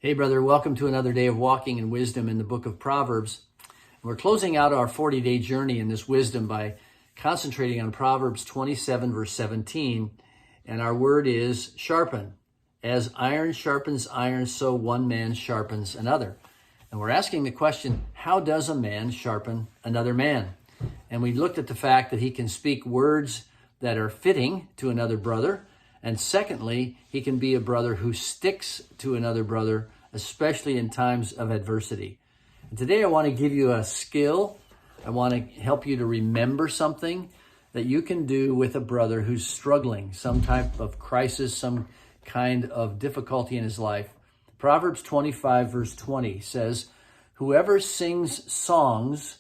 Hey, brother, welcome to another day of walking in wisdom in the book of Proverbs. We're closing out our 40-day journey in this wisdom by concentrating on Proverbs 27, verse 17. And our word is sharpen. As iron sharpens iron, so one man sharpens another. And we're asking the question, how does a man sharpen another man? And we looked at the fact that he can speak words that are fitting to another brother. And secondly, he can be a brother who sticks to another brother, especially in times of adversity. And today I want to give you a skill. I want to help you to remember something that you can do with a brother who's struggling, some type of crisis, some kind of difficulty in his life. Proverbs 25, verse 20 says, "Whoever sings songs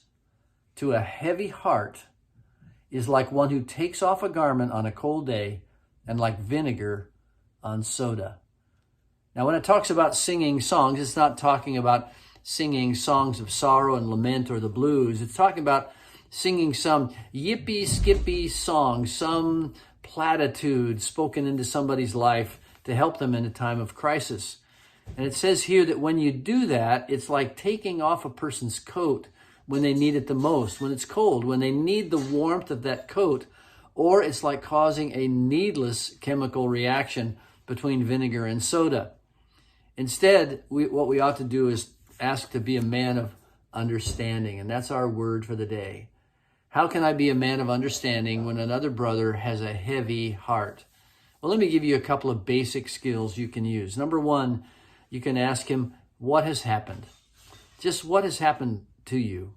to a heavy heart is like one who takes off a garment on a cold day, and like vinegar on soda." Now, when it talks about singing songs, it's not talking about singing songs of sorrow and lament or the blues. It's talking about singing some yippee-skippy song, some platitude spoken into somebody's life to help them in a time of crisis. And it says here that when you do that, it's like taking off a person's coat when they need it the most, when it's cold, when they need the warmth of that coat, or it's like causing a needless chemical reaction between vinegar and soda. Instead, what we ought to do is ask to be a man of understanding, and that's our word for the day. How can I be a man of understanding when another brother has a heavy heart? Well, let me give you a couple of basic skills you can use. Number one, you can ask him, what has happened? Just what has happened to you?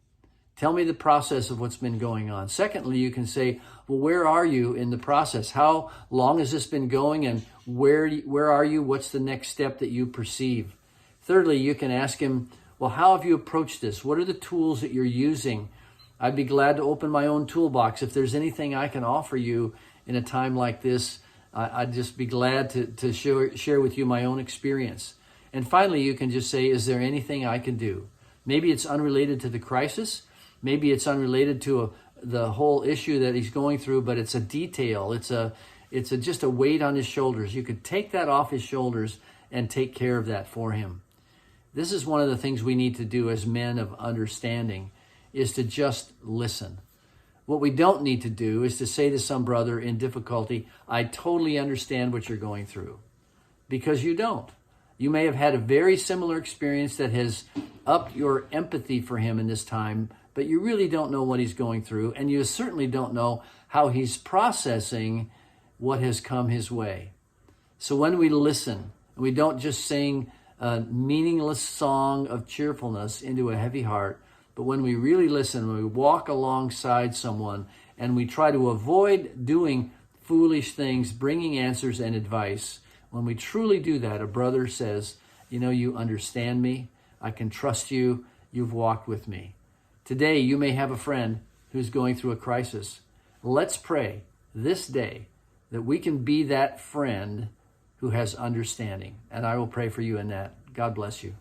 Tell me the process of what's been going on. Secondly, you can say, well, where are you in the process? How long has this been going, and where are you? What's the next step that you perceive? Thirdly, you can ask him, well, how have you approached this? What are the tools that you're using? I'd be glad to open my own toolbox. If there's anything I can offer you in a time like this, I'd just be glad to share with you my own experience. And finally, you can just say, is there anything I can do? Maybe it's unrelated to the crisis. Maybe it's unrelated to the whole issue that he's going through, but it's a detail. It's just a weight on his shoulders. You could take that off his shoulders and take care of that for him. This is one of the things we need to do as men of understanding, is to just listen. What we don't need to do is to say to some brother in difficulty, I totally understand what you're going through, because you don't. You may have had a very similar experience that has upped your empathy for him in this time, but you really don't know what he's going through, and you certainly don't know how he's processing what has come his way. So when we listen, we don't just sing a meaningless song of cheerfulness into a heavy heart, but when we really listen, when we walk alongside someone and we try to avoid doing foolish things, bringing answers and advice, when we truly do that, a brother says, you know, you understand me, I can trust you, you've walked with me. Today, you may have a friend who's going through a crisis. Let's pray this day that we can be that friend who has understanding. And I will pray for you in that. God bless you.